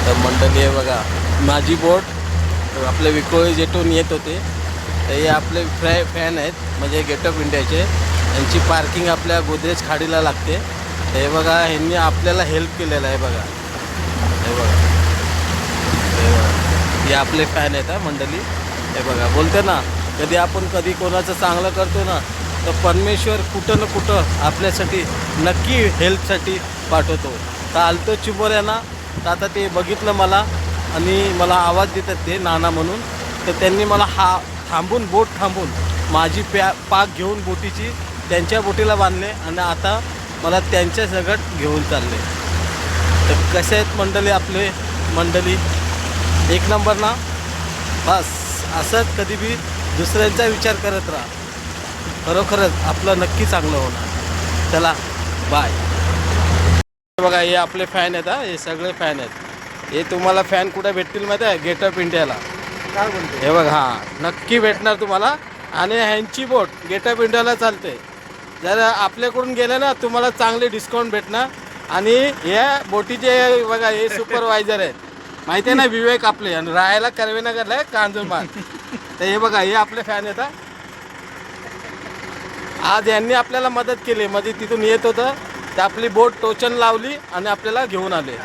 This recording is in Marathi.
तर मंडळी आहे बघा, माझी बोट आपले विकोळी जेटून येत होते. तर हे आपले फॅन आहेत, म्हणजे गेट ऑफ इंडियाचे. यांची पार्किंग आपल्या गोदरेज खाडीला लागते. तर हे बघा, ह्यांनी आपल्याला हेल्प केलेलं आहे बघा. हे बघा, हे बघा, हे आपले फॅन आहेत हा मंडळी. हे बघा, बोलते ना, कधी कोणाचं चांगलं करतो ना, तर परमेश्वर कुठं ना कुठं आपल्यासाठी नक्की हेल्पसाठी पाठवतो. तर आलतो चिंबोऱ्यांना. तर आता ते बघितलं मला आणि मला आवाज देतात ते नाना म्हणून. तर त्यांनी मला बोट थांबून माझी पाक घेऊन बोटीची त्यांच्या बोटीला बांधले आणि आता मला त्यांच्या सगळं घेऊन चालले. तर कसे आहेत मंडळी आपले मंडळी, एक नंबर ना. बस असंच कधी बी दुसऱ्यांचा विचार करत राहा, खरोखरच आपलं नक्की चांगलं होणार. चला बाय. बघा, हे आपले फॅन आहेत हा, हे सगळे फॅन आहेत. हे तुम्हाला फॅन कुठे भेटतील माहिती आहे? गेट ऑफ इंडियाला. काय बोलतो? हे बघ, हां, नक्की भेटणार तुम्हाला. आणि ह्यांची बोट गेट ऑफ इंडियाला चालते. जर आपल्याकडून गेले ना, तुम्हाला चांगले डिस्काउंट भेटणार. आणि या बोटीचे बघा, हे सुपरवायझर आहेत, माहिती आहे ना, विवेक आपले. आणि राहायला कर्वेनगरला आहे, कांजूरबाग. तर हे बघा, हे आपले फॅन आहेत. आज यांनी आपल्याला मदत केली, मध्ये तिथून येत होतं, तर आपली बोट टोचन लावली आणि आपल्याला घेऊन आले.